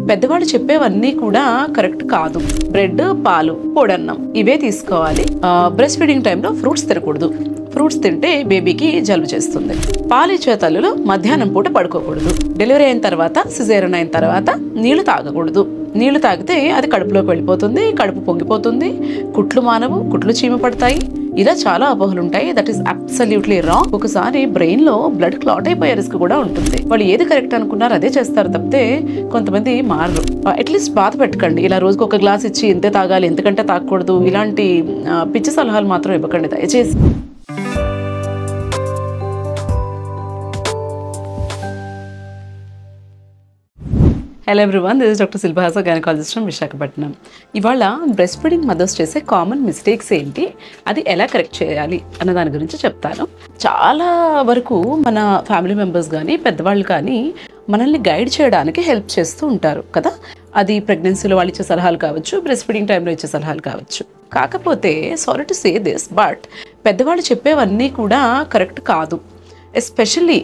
పెద్దవాళ్ళు చెప్పేవన్నీ కూడా కరెక్ట్ కాదు. బ్రెడ్, పాలు, పొడన్నం ఇవే తీసుకోవాలి. బ్రెస్ట్ ఫీడింగ్ టైంలో ఫ్రూట్స్ తినకూడదు. ఫ్రూట్స్ తింటే బేబీకి జలుబు చేస్తుంది. పాలిచ్చే తల్లులు మధ్యాహ్నం పూట పడుకోకూడదు. డెలివరీ అయిన తర్వాత, సిజేరియన్ అయిన తర్వాత నీళ్లు తాగకూడదు. నీళ్లు తాగితే అది కడుపులోకి వెళ్ళిపోతుంది, కడుపు పొంగిపోతుంది, కుట్లు మానవు, కుట్లు చీమ పడతాయి. ఇలా చాలా అపోహలు ఉంటాయి. That is absolutely wrong. ఒకసారి బ్రెయిన్ లో బ్లడ్ క్లాట్ అయిపోయే రిస్క్ కూడా ఉంటుంది. వాళ్ళు ఏది కరెక్ట్ అనుకున్నారు అదే చేస్తారు తప్పితే కొంతమంది మారరు. అట్లీస్ట్ బాధ పెట్టకండి. ఇలా రోజుకు ఒక గ్లాస్ ఇచ్చి ఇంతే తాగాలి, ఎంతకంటే తాగకూడదు, ఇలాంటి పిచ్చి సలహాలు మాత్రం ఇవ్వకండి దయచేసి. Hello everyone, this is doctor Shilpahasa, gynaecologist from Visakhapatnam. ఇవాళ బ్రెస్ట్ ఫీడింగ్ మదర్స్ చేసే కామన్ మిస్టేక్స్ ఏంటి, అది ఎలా కరెక్ట్ చేయాలి అన్న దాని గురించి చెప్తాను. చాలా వరకు మన ఫ్యామిలీ మెంబర్స్ కానీ పెద్దవాళ్ళు కానీ మనల్ని గైడ్ చేయడానికి హెల్ప్ చేస్తూ ఉంటారు కదా. అది ప్రెగ్నెన్సీలో వాళ్ళు ఇచ్చే సలహాలు కావచ్చు, బ్రెస్ట్ ఫీడింగ్ టైంలో ఇచ్చే సలహాలు కావచ్చు. కాకపోతే sorry to say this, but పెద్దవాళ్ళు చెప్పేవన్నీ కూడా కరెక్ట్ కాదు. ఎస్పెషల్లీ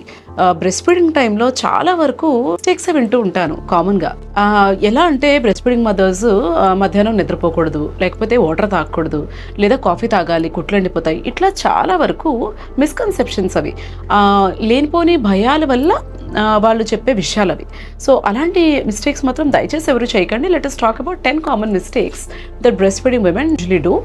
బ్రెస్ట్ ఫీడింగ్ టైంలో చాలా వరకు మిస్టేక్స్ వింటూ ఉంటాను కామన్గా. ఎలా అంటే బ్రెస్ట్ ఫీడింగ్ మదర్స్ మధ్యాహ్నం నిద్రపోకూడదు, లేకపోతే వాటర్ తాగకూడదు, లేదా కాఫీ తాగాలి, కుట్లు ఎండిపోతాయి. ఇట్లా చాలా వరకు మిస్కన్సెప్షన్స్ అవి, లేనిపోని భయాల వల్ల వాళ్ళు చెప్పే విషయాలు అవి. సో అలాంటి మిస్టేక్స్ మాత్రం దయచేసి ఎవరు చేయకండి. Let us talk about 10 common mistakes that breast feeding women usually do,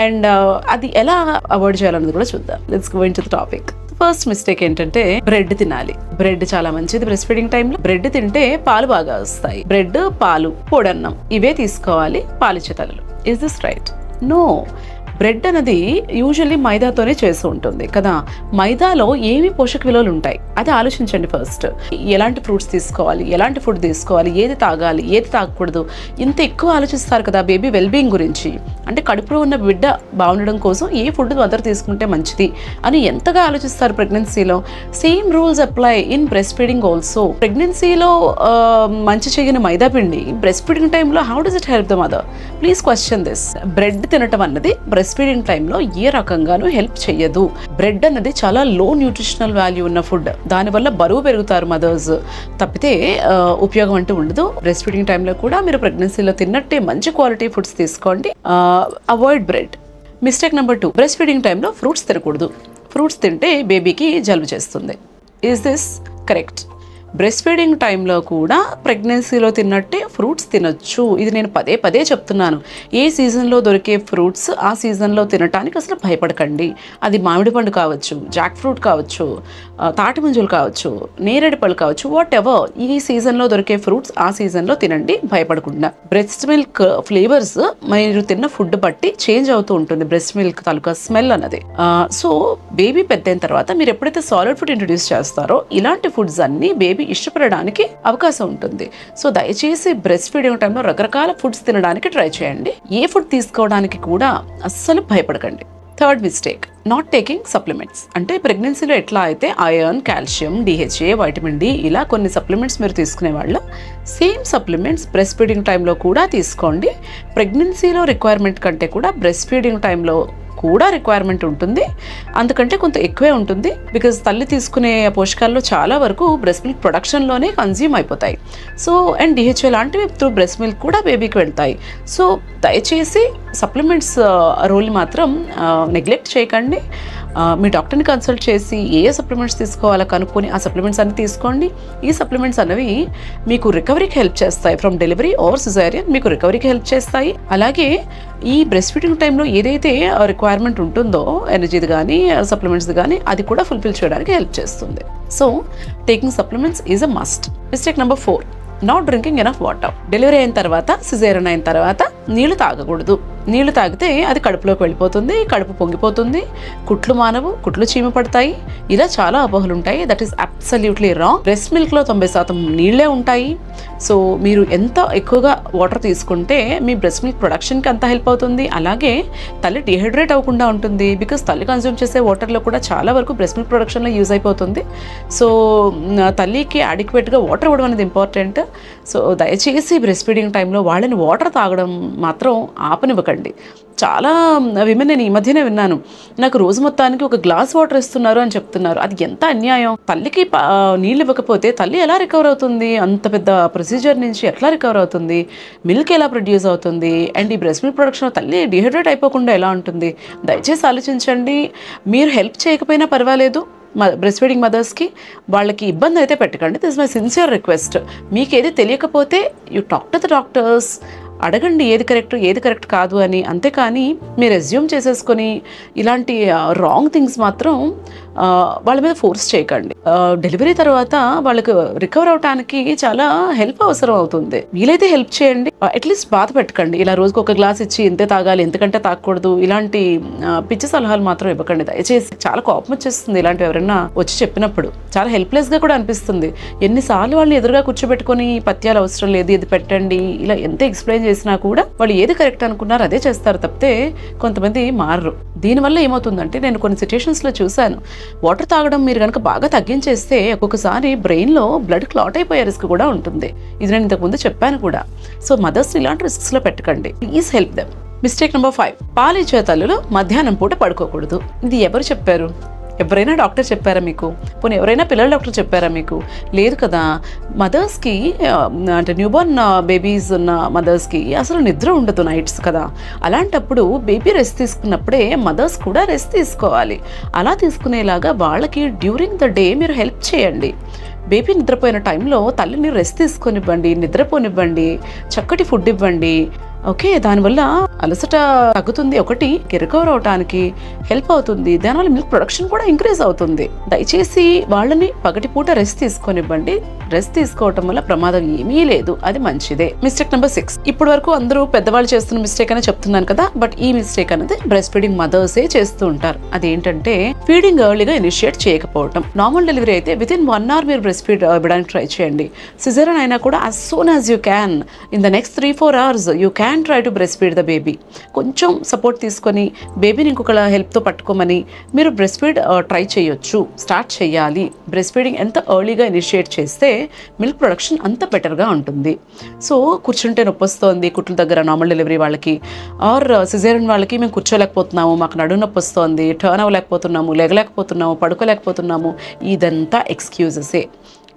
and అది ఎలా అవాయిడ్ చేయాలన్నది కూడా చూద్దాం. Let's go in to the topic. First mistake ఏంటంటే బ్రెడ్ తినాలి. బ్రెడ్ చాలా మంచిది బ్రెస్ట్ ఫీడింగ్ టైంలో. బ్రెడ్ తింటే పాలు బాగా వస్తాయి. బ్రెడ్, పాలు, పొడన్నం ఇవే తీసుకోవాలి పాలిచ్చే తల్లులు. Is this right? No. Bread అనేది యూజువల్లీ మైదాతోనే చేసి ఉంటుంది కదా. మైదాలో ఏమి పోషక విలువలు ఉంటాయి అది ఆలోచించండి ఫస్ట్. ఎలాంటి ఫ్రూట్స్ తీసుకోవాలి, ఎలాంటి ఫుడ్ తీసుకోవాలి, ఏది తాగాలి, ఏది తాగకూడదు, ఇంత ఎక్కువ ఆలోచిస్తారు కదా బేబీ వెల్బీయింగ్ గురించి. అంటే కడుపులో ఉన్న బిడ్డ బాగుండడం కోసం ఏ ఫుడ్ మదర్ తీసుకుంటే మంచిది అని ఎంతగా ఆలోచిస్తారు ప్రెగ్నెన్సీలో. Same rules apply in breast feeding also. ప్రెగ్నెన్సీలో మంచి చేయని మైదా పిండి బ్రెస్ట్ ఫీడింగ్ టైంలో how does it help the mother? Please question this. Bread తినటం అన్నది బ్రెస్ట్ ఫీడింగ్ టైంలో ఏ రకంగానూ హెల్ప్ చేయదు. బ్రెడ్ అన్నది చాలా లో న్యూట్రిషనల్ వాల్యూ ఉన్న ఫుడ్. దానివల్ల బరువు పెరుగుతారు మదర్స్, తప్పితే ఉపయోగం అంటూ ఉండదు. బ్రెస్ట్ ఫీడింగ్ టైంలో కూడా మీరు ప్రెగ్నెన్సీలో తిన్నట్టే మంచి క్వాలిటీ ఫుడ్స్ తీసుకోండి. Avoid bread. Mistake number 2, breast feeding టైంలో ఫ్రూట్స్ తినకూడదు. ఫ్రూట్స్ తింటే బేబీకి జలుబు చేస్తుంది. Is this correct? Breast feeding టైంలో కూడా ప్రెగ్నెన్సీలో తిన్నట్టే ఫ్రూట్స్ తినొచ్చు. ఇది నేను పదే పదే చెప్తున్నాను. ఏ సీజన్లో దొరికే ఫ్రూట్స్ ఆ సీజన్లో తినటానికి అసలు భయపడకండి. అది మామిడి పండు కావచ్చు, జాక్ ఫ్రూట్ కావచ్చు, తాటి ముంజలు కావచ్చు, నేరేడు పళ్ళు కావచ్చు, వాట్ ఎవర్. ఈ సీజన్లో దొరికే ఫ్రూట్స్ ఆ సీజన్లో తినండి భయపడకుండా. బ్రెస్ట్ మిల్క్ ఫ్లేవర్స్ మీరు తిన్న ఫుడ్ బట్టి చేంజ్ అవుతూ ఉంటుంది. బ్రెస్ట్ మిల్క్ తాలూకా స్మెల్ అన్నది. సో బేబీ పెద్ద అయిన తర్వాత మీరు ఎప్పుడైతే సాలిడ్ ఫుడ్ ఇంట్రొడ్యూస్ చేస్తారో ఇలాంటి ఫుడ్స్ అన్ని బేబీ ఇష్టపడడానికి అవకాశం ఉంటుంది. సో దయచేసి బ్రెస్ట్ ఫీడింగ్ టైంలో రకరకాల ఫుడ్స్ తినడానికి ట్రై చేయండి. ఏ ఫుడ్ తీసుకోవడానికి కూడా అస్సలు భయపడకండి. Third mistake, not taking supplements. అంటే ప్రెగ్నెన్సీలో ఎట్లా అయితే iron, calcium, DHA, vitamin D ఇలా కొన్ని సప్లిమెంట్స్ మీరు తీసుకునే వాళ్ళు సేమ్ సప్లిమెంట్స్ బ్రెస్ట్ ఫీడింగ్ టైంలో కూడా తీసుకోండి. ప్రెగ్నెన్సీలో రిక్వైర్మెంట్ కంటే కూడా బ్రెస్ట్ ఫీడింగ్ టైంలో కూడా రిక్వైర్మెంట్ ఉంటుంది. అందుకంటే కొంత ఎక్కువే ఉంటుంది. బికాజ్ తల్లి తీసుకునే పోషకాల్లో చాలా వరకు బ్రెస్ట్ మిల్క్ ప్రొడక్షన్లోనే కన్జ్యూమ్ అయిపోతాయి. సో అండ్ DHA లాంటివి త్రూ బ్రెస్ట్ మిల్క్ కూడా బేబీకి వెళ్తాయి. సో దయచేసి సప్లిమెంట్స్ రోల్ని మాత్రం నెగ్లెక్ట్ చేయకండి. మీ డాక్టర్ని కన్సల్ట్ చేసి ఏ సప్లిమెంట్స్ తీసుకోవాలో కనుక్కొని ఆ సప్లిమెంట్స్ అన్ని తీసుకోండి. ఈ సప్లిమెంట్స్ అనేవి మీకు రికవరీకి హెల్ప్ చేస్తాయి. ఫ్రమ్ డెలివరీ ఆర్ సిజేరియన్ మీకు రికవరీకి హెల్ప్ చేస్తాయి. అలాగే ఈ బ్రెస్ట్ ఫీడింగ్ టైంలో ఏదైతే రిక్వైర్మెంట్ ఉంటుందో ఎనర్జీది కానీ సప్లిమెంట్స్ది కానీ అది కూడా ఫుల్ఫిల్ చేయడానికి హెల్ప్ చేస్తుంది. So taking supplements is a must. Mistake number 4, not drinking enough water. Delivery అయిన తర్వాత, సిజేరియన్ అయిన తర్వాత నీళ్లు తాగకూడదు. నీళ్లు తాగితే అది కడుపులోకి వెళ్ళిపోతుంది, కడుపు పొంగిపోతుంది, కుట్లు మానవు, కుట్లు చీమ పడతాయి. ఇలా చాలా అపోహలు ఉంటాయి. That is absolutely wrong. Breast మిల్క్లో 90% నీళ్లే ఉంటాయి. సో మీరు ఎంత ఎక్కువగా వాటర్ తీసుకుంటే మీ బ్రెస్ట్ మిల్క్ ప్రొడక్షన్కి అంత హెల్ప్ అవుతుంది. అలాగే తల్లి డిహైడ్రేట్ అవ్వకుండా ఉంటుంది. బికాస్ తల్లి కన్జ్యూమ్ చేసే వాటర్లో కూడా చాలా వరకు బ్రెస్ట్ మిల్క్ ప్రొడక్షన్లో యూజ్ అయిపోతుంది. సో తల్లికి అడిక్వేట్గా వాటర్ ఇవ్వడం అనేది ఇంపార్టెంట్. సో దయచేసి బ్రెస్ట్ ఫీడింగ్ టైంలో వాళ్ళని వాటర్ తాగడం మాత్రం ఆపనివ్వకండి. పెట్టకండి. చాలా విమెన్ నేను ఈ మధ్యనే విన్నాను, నాకు రోజు మొత్తానికి ఒక గ్లాస్ వాటర్ ఇస్తున్నారు అని చెప్తున్నారు. అది ఎంత అన్యాయం. తల్లికి నీళ్ళు ఇవ్వకపోతే తల్లి ఎలా రికవర్ అవుతుంది? అంత పెద్ద ప్రొసీజర్ నుంచి ఎట్లా రికవర్ అవుతుంది? మిల్క్ ఎలా ప్రొడ్యూస్ అవుతుంది? అండ్ ఈ బ్రెస్ట్ మిల్క్ ప్రొడక్షన్ తల్లి డిహైడ్రేట్ అయిపోకుండా ఎలా ఉంటుంది? దయచేసి ఆలోచించండి. మీరు హెల్ప్ చేయకపోయినా పర్వాలేదు, బ్రెస్ట్ ఫీడింగ్ మదర్స్కి వాళ్ళకి ఇబ్బంది అయితే పెట్టకండి. This my sincere request. మీకు ఏది తెలియకపోతే you talk to the doctors, అడగండి ఏది కరెక్ట్ కాదు అని. అంతేకాని మీరు అజ్యూమ్ చేసేసుకొని ఇలాంటి రాంగ్ థింగ్స్ మాత్రం వాళ్ళ మీద ఫోర్స్ చేయకండి. డెలివరీ తర్వాత వాళ్ళకు రికవర్ అవడానికి చాలా హెల్ప్ అవసరం అవుతుంది. వీలైతే హెల్ప్ చేయండి, అట్లీస్ట్ బాధ పెట్టకండి. ఇలా రోజుకి ఒక గ్లాస్ ఇచ్చి ఇంతే తాగాలి, ఎంతకంటే తాగకూడదు, ఇలాంటి పిచ్చి సలహాలు మాత్రం ఇవ్వకండి దయచేసి. చాలా కోపం వచ్చేస్తుంది ఇలాంటివి ఎవరైనా వచ్చి చెప్పినప్పుడు. చాలా హెల్ప్లెస్గా కూడా అనిపిస్తుంది. ఎన్నిసార్లు వాళ్ళని ఎదురుగా కూర్చోబెట్టుకొని పత్యాలు అవసరం లేదు, ఇది పెట్టండి, ఇలా ఎంత ఎక్స్ప్లెయిన్ చేసినా కూడా వాళ్ళు ఏది కరెక్ట్ అనుకున్నారు అదే చేస్తారు తప్పితే కొంతమంది మారరు. దీనివల్ల ఏమవుతుందంటే, నేను కొన్ని సిచ్యుయేషన్స్లో చూశాను, వాటర్ తాగడం మీరు కనుక బాగా తగ్గించేస్తే ఒక్కొక్కసారి బ్రెయిన్లో బ్లడ్ క్లాట్ అయిపోయే రిస్క్ కూడా ఉంటుంది. ఇది నేను ఇంతకుముందు చెప్పాను కూడా. సో మదర్స్ ఇలాంటి రిస్క్స్లో పెట్టకండి. Please help them. Mistake number 5, పాలిచ్చే తల్లులు మధ్యాహ్నం పూట పడుకోకూడదు. ఇది ఎవరు చెప్పారు? ఎవరైనా డాక్టర్ చెప్పారా మీకు? పోనీ ఎవరైనా పిల్లల డాక్టర్ చెప్పారా మీకు? లేదు కదా. మదర్స్కి అంటే న్యూబార్న్ బేబీస్ ఉన్న మదర్స్కి అసలు నిద్ర ఉండదు నైట్స్ కదా. అలాంటప్పుడు బేబీ రెస్ట్ తీసుకున్నప్పుడే మదర్స్ కూడా రెస్ట్ తీసుకోవాలి. అలా తీసుకునేలాగా వాళ్ళకి డ్యూరింగ్ ద డే మీరు హెల్ప్ చేయండి. బేబీ నిద్రపోయిన టైంలో తల్లిని రెస్ట్ తీసుకొనివ్వండి, నిద్రపోనివ్వండి, చక్కటి ఫుడ్ ఇవ్వండి. ఓకే, దానివల్ల అలసట తగ్గుతుంది, ఒకటి రికవర్ అవడానికి హెల్ప్ అవుతుంది, దానివల్ల మిల్క్ ప్రొడక్షన్ కూడా ఇంక్రీజ్ అవుతుంది. దయచేసి వాళ్ళని పగటిపూట రెస్ట్ తీసుకొనివ్వండి. రెస్ట్ తీసుకోవటం వల్ల ప్రమాదం ఏమీ లేదు, అది మంచిదే. మిస్టేక్ నెంబర్ 6, ఇప్పటి వరకు అందరూ పెద్దవాళ్ళు చేస్తున్న మిస్టేక్ అని చెప్తున్నాను కదా, బట్ ఈ మిస్టేక్ అనేది బ్రెస్ట్ ఫీడింగ్ మదర్సే చేస్తూ ఉంటారు. అదేంటంటే ఫీడింగ్ ఎర్లీగా ఇనిషియేట్ చేయకపోవటం. నార్మల్ డెలివరీ అయితే వితిన్ 1 hour మీరు బ్రెస్ట్ ఫీడ్ ఇవ్వడానికి ట్రై చేయండి. సిజేరియన్ అయినా కూడా as soon as you can, in the next 3-4 hours you can try to breastfeed the baby. కొంచెం సపోర్ట్ తీసుకొని బేబీని ఇంకొకళ్ళ హెల్ప్తో పట్టుకోమని మీరు బ్రెస్ట్ ఫీడ్ ట్రై చేయొచ్చు, స్టార్ట్ చేయాలి. బ్రెస్ట్ ఫీడింగ్ ఎంత ఎర్లీగా ఇనిషియేట్ చేస్తే మిల్క్ ప్రొడక్షన్ అంత బెటర్గా ఉంటుంది. సో కూర్చుంటే నొప్పి వస్తుంది కుట్ల దగ్గర నార్మల్ డెలివరీ వాళ్ళకి, ఆర్ సిజేరియన్ వాళ్ళకి మేము కూర్చోలేకపోతున్నాము, మాకు నడుము నొప్పి వస్తుంది, టర్న్ అవ్వలేకపోతున్నాము, లెగలేకపోతున్నాము, పడుకోలేకపోతున్నాము, ఇదంతా ఎక్స్క్యూజెసే.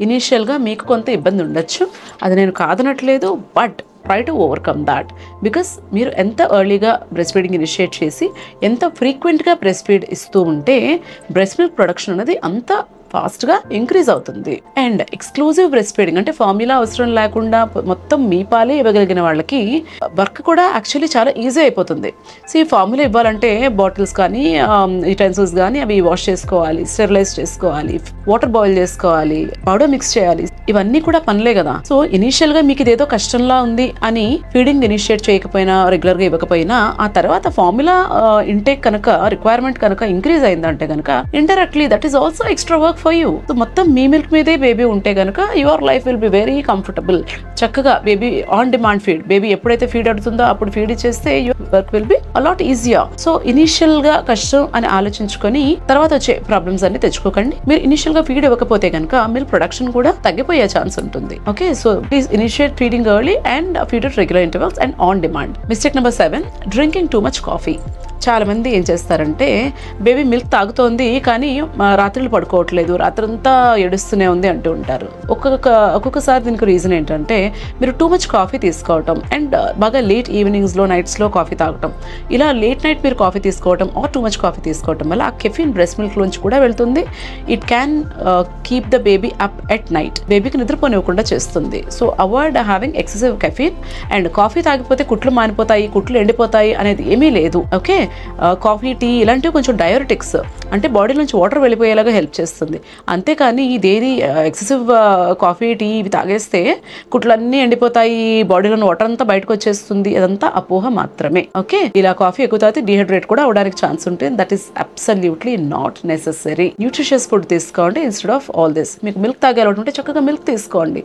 ఇనీషియల్గా మీకు కొంత ఇబ్బంది ఉండొచ్చు, అది నేను కాదనట్లేదు, but try to overcome that. Because మీరు ఎంత ఎర్లీగా బ్రెస్ట్ ఫీడింగ్ ఇనిషియేట్ చేసి ఎంత ఫ్రీక్వెంట్గా బ్రెస్ట్ ఫీడ్ ఇస్తూ ఉంటే బ్రెస్ట్ మిల్క్ ప్రొడక్షన్ అనేది అంత ఫాస్ట్గా ఇంక్రీజ్ అవుతుంది. అండ్ ఎక్స్క్లూజివ్ బ్రెస్ట్ ఫీడింగ్ అంటే ఫార్ములా అవసరం లేకుండా మొత్తం మీ పాలే ఇవ్వగలిగిన వాళ్ళకి వర్క్ కూడా యాక్చువల్లీ చాలా ఈజీ అయిపోతుంది. సో ఈ ఫార్ములా ఇవ్వాలంటే బాటిల్స్ కానీ యుటెన్సిల్స్ కానీ అవి వాష్ చేసుకోవాలి, స్టెరిలైజ్ చేసుకోవాలి, వాటర్ బాయిల్ చేసుకోవాలి, పౌడర్ మిక్స్ చేయాలి, ఇవన్నీ కూడా పనులే కదా. సో ఇనీషియల్గా మీకు ఇదేదో కష్టంలా ఉంది అని ఫీడింగ్ ఇనిషియేట్ చేయకపోయినా, రెగ్యులర్గా ఇవ్వకపోయినా, ఆ తర్వాత ఫార్ములా ఇంటేక్ కనుక రిక్వైర్మెంట్ కనుక ఇంక్రీజ్ అయిందంటే కనుక ఇండైరెక్ట్లీ that is also extra work for you. So మొత్తం మీ మిల్క్ మీదే బేబీ ఉంటే కనుక your life will be very comfortable. చక్కగా baby on demand feed, baby ఎప్పుడైతే ఫీడ్ అడుగుతుందో అప్పుడు ఫీడ్ ఇచ్చేస్తే your work will be a lot easier. So initial గా కష్టం అని ఆలోచించుకొని తర్వాత వచ్చే ప్రాబ్లమ్స్ అన్ని తెచ్చుకోకండి. మీరు ఇనిషియల్ గా ఫీడ్ ఇవ్వకపోతే కనుక మిల్క్ ప్రొడక్షన్ కూడా తగ్గిపోయే ఛాన్స్ ఉంటుంది. Okay, so please initiate feeding early and feed at regular intervals and on demand. Mistake number 7, drinking too much coffee. చాలా మంది ఏం చేస్తారంటే బేబీ మిల్క్ తాగుతోంది కానీ రాత్రులు పడుకోవట్లేదు, రాత్రంతా ఏడుస్తూనే ఉంది అంటూ ఉంటారు. ఒక్కొక్కసారి దీనికి రీజన్ ఏంటంటే మీరు టూ మచ్ కాఫీ తీసుకోవటం అండ్ బాగా లేట్ ఈవినింగ్స్లో నైట్స్లో కాఫీ తాగటం. ఇలా లేట్ నైట్ మీరు కాఫీ తీసుకోవటం ఆర్ టూ మచ్ కాఫీ తీసుకోవటం వల్ల ఆ కెఫిన్ బ్రెస్ట్ మిల్క్లోంచి కూడా వెళ్తుంది. It can keep the baby up at night, బేబీకి నిద్రపోనివ్వకుండా చేస్తుంది. So avoid having excessive caffeine. And coffee తాగిపోతే కుట్లు మానిపోతాయి, కుట్లు ఎండిపోతాయి అనేది ఏమీ లేదు. ఓకే, కాఫీ, టీ ఇలాంటివి కొంచెం డయోరిటిక్స్ అంటే బాడీ నుంచి వాటర్ వెళ్ళిపోయేలాగా హెల్ప్ చేస్తుంది. అంతేకాని ఇదేది ఎక్సెసివ్ కాఫీ, టీ ఇవి తాగేస్తే కుట్లన్నీ ఎండిపోతాయి, బాడీలోని వాటర్ అంతా బయటకు వచ్చేస్తుంది, అదంతా అపోహ మాత్రమే. ఓకే, ఇలా కాఫీ ఎక్కువ తాగితే డిహైడ్రేట్ కూడా అవడానికి ఛాన్స్ ఉంటుంది. That is absolutely not necessary. Nutritious food తీసుకోండి ఇన్స్టెడ్ ఆఫ్ ఆల్ దిస్. మీకు మిల్క్ తాగే అలవాటు ఉంటే చక్కగా మిల్క్ తీసుకోండి,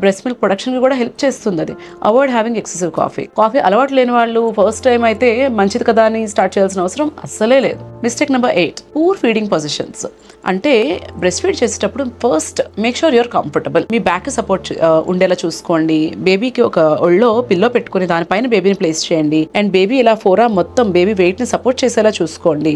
బ్రెస్ట్ మిల్క్ ప్రొడక్షన్ కూడా హెల్ప్ చేస్తుంది అది. Avoid having excessive coffee. Coffee అలవాటు లేని వాళ్ళు ఫస్ట్ టైం అయితే మంచిది కదా అని స్టార్ట్ స్టార్ట్ చేయాల్సిన అవసరం అస్సలే లేదు. Mistake number 8, poor feeding positions. అంటే బ్రెస్ట్ ఫీడ్ చేసేటప్పుడు first make sure your comfortable. Me back support ఉండేలా చూసుకోండి. బేబీకి ఒక ఒళ్ళో పిల్లో పెట్టుకుని దానిపైన బేబీని ప్లేస్ చేయండి. అండ్ బేబీ ఇలా ఫోరా మొత్తం బేబీ వెయిట్ ని సపోర్ట్ చేసేలా చూసుకోండి.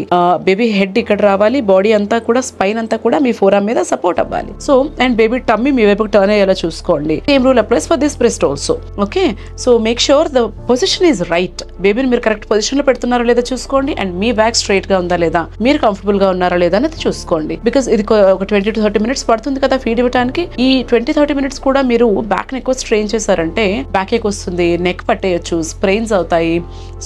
బేబీ హెడ్ ఇక్కడ రావాలి, బాడీ అంతా కూడా స్పైన్ అంతా కూడా మీ ఫోరా మీద సపోర్ట్ అవ్వాలి. సో అండ్ బేబీ టమ్మీ మీ వైపుకి టర్న్ అయ్యేలా చూసుకోండి. Same rule applies for this breast also. Okay, so make sure the position is right. బేబీని మీరు కరెక్ట్ పొజిషన్ లో పెడుతున్నారా లేదా చూసుకోండి. అండ్ మీ బ్యాక్ స్ట్రైట్ గా ఉందా లేదా, మీరు కంఫర్టబుల్ గా ఉన్నారా లేదా అనేది చూసుకోండి. బికాస్ ఇది ఒక 20 to 30 minutes పడుతుంది కదా ఫీడ్ ఇవ్వడానికి. ఈ 20-30 minutes కూడా మీరు బ్యాక్ ని ఎక్కువ స్ట్రెయిన్ చేశారంటే బ్యాక్ ఏక్ వస్తుంది, నెక్ పట్టేయచ్చు, స్ప్రెయిన్స్ అవుతాయి.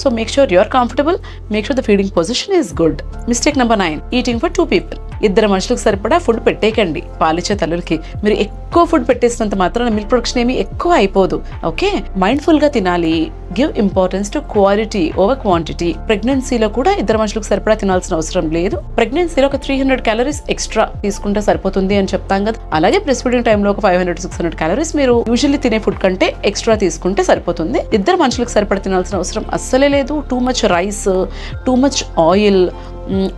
So make sure you're comfortable, make sure the feeding position is good. Mistake number 9, eating for 2 people. ఇద్దరు మనుషులకు సరిపడా ఫుడ్ పెట్టేయకండి పాలిచ్చే తల్లులకి. మీరు ఎక్కువ ఫుడ్ పెట్టేసినంత మాత్రాన మిల్క్ ప్రొడక్షన్ ఏమి ఎక్కువ అయిపోదు. ఓకే, మైండ్ఫుల్ గా తినాలి. Give importance to quality over quantity. ప్రెగ్నెన్సీలో కూడా ఇద్దరు మనుషులకు సరిపడా తినాల్సిన అవసరం లేదు. ప్రెగ్నెన్సీలో ఒక 300 calories ఎక్స్ట్రా తీసుకుంటే సరిపోతుంది అని చెప్తాం కదా. అలాగే బ్రెస్ట్ ఫీడింగ్ టైంలో ఒక 500-600 calories మీరు యూజువల్లీ తినే ఫుడ్ కంటే ఎక్స్ట్రా తీసుకుంటే సరిపోతుంది. ఇద్దరు మనుషులకు సరిపడా తినాల్సిన అవసరం అస్సలే లేదు. Too much rice, too much oil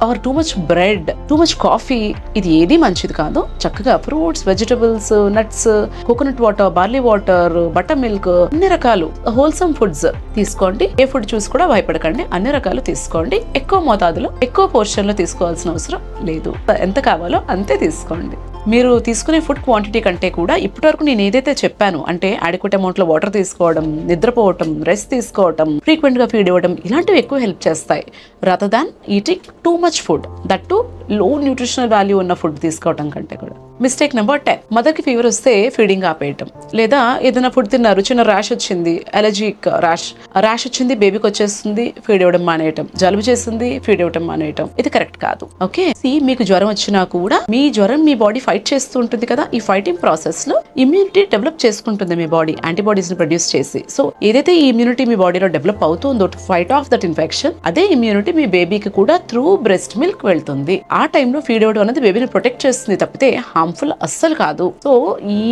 are too much bread, two much coffee, ఇది ఏది మంచిది కాదు. చక్కగా fruits, vegetables, nuts, coconut water, barley water, butter milk, అన్ని రకాలు హోల్సమ్ ఫుడ్స్ తీసుకోండి. ఏ ఫుడ్ చూసి కూడా భయపడకండి, అన్ని రకాలు తీసుకోండి. ఎక్కువ మోతాదులో ఎక్కువ పోర్షన్ లో తీసుకోవాల్సిన అవసరం లేదు. ఎంత కావాలో అంతే తీసుకోండి. మీరు తీసుకునే ఫుడ్ క్వాంటిటీ కంటే కూడా ఇప్పటివరకు నేను ఏదైతే చెప్పాను అంటే అడిక్వేట్ అమౌంట్ లో వాటర్ తీసుకోవడం, నిద్రపోవటం, రెస్ట్ తీసుకోవటం, ఫ్రీక్వెంట్ గా ఫీడ్ ఇవ్వడం, ఇలాంటివి ఎక్కువ హెల్ప్ చేస్తాయి rather than eating too much food, that to లో న్యూట్రిషనల్ వాల్యూ ఉన్న ఫుడ్ తీసుకోవడం కంటే కూడా. మిస్టేక్ నెంబర్ 10, మదర్కి ఫీవర్ వస్తే ఫీడింగ్ ఆపేయటం. లేదా ఏదైనా ఫుడ్ తిన్నారు, చిన్న ర్యాష్ వచ్చింది, అలర్జిక్ ర్యాష్ వచ్చింది, బేబీకి వచ్చేస్తుంది, ఫీడ్ ఇవ్వడం మానేయటం. జలుబు చేస్తుంది, ఫీడ్ ఇవ్వడం మానేయటం. ఇది కరెక్ట్ కాదు. ఓకే, మీకు జ్వరం వచ్చినా కూడా మీ జ్వరం మీ బాడీ ఫైట్ చేస్తూ ఉంటుంది కదా. ఈ ఫైటింగ్ ప్రాసెస్ లో ఇమ్యూనిటీ డెవలప్ చేసుకుంటుంది మీ బాడీ, యాంటీబాడీస్ ని ప్రొడ్యూస్ చేసి. సో ఏదైతే ఈ ఇమ్యూనిటీ మీ బాడీలో డెవలప్ అవుతుందో to fight of that infection, అదే ఇమ్యూనిటీ మీ బేబీకి కూడా త్రూ బ్రెస్ట్ మిల్క్ వెళ్తుంది. ఆ టైంలో ఫీడ్ ఇవ్వడం అనేది బేబీని ప్రొటెక్ట్ చేస్తుంది తప్పితే హార్మ్ఫుల్ అస్సలు కాదు. సో ఈ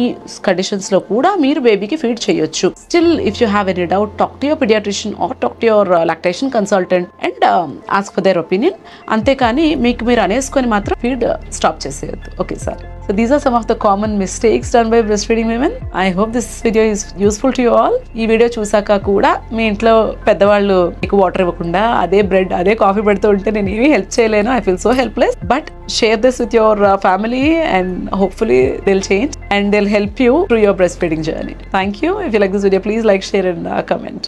కండిషన్స్ లో కూడా మీరు బేబీకి ఫీడ్ చేయొచ్చు. Still if you have any doubt, talk to your paediatrician or talk to your lactation consultant and ask for their opinion. అంతేకాని మీకు మీరు అనేసుకొని మాత్రం ఫీడ్ స్టాప్ చేసేయద్దు. Okay sir. So these are some of the common mistakes done by breastfeeding women. I hope this video is useful to you all. ఈ video చూసాక కూడా మీ ఇంట్లో పెద్దవాళ్ళు మీకు వాటర్ ఇవ్వకుండా అదే బ్రెడ్, అదే కాఫీ పెడుతూ ఉంటే నేను ఏమీ హెల్ప్ చేయలేను. I feel so helpless. But share this with your family and hopefully they'll change and they'll help you through your breastfeeding journey. Thank you. If you like this video, please like, share and comment.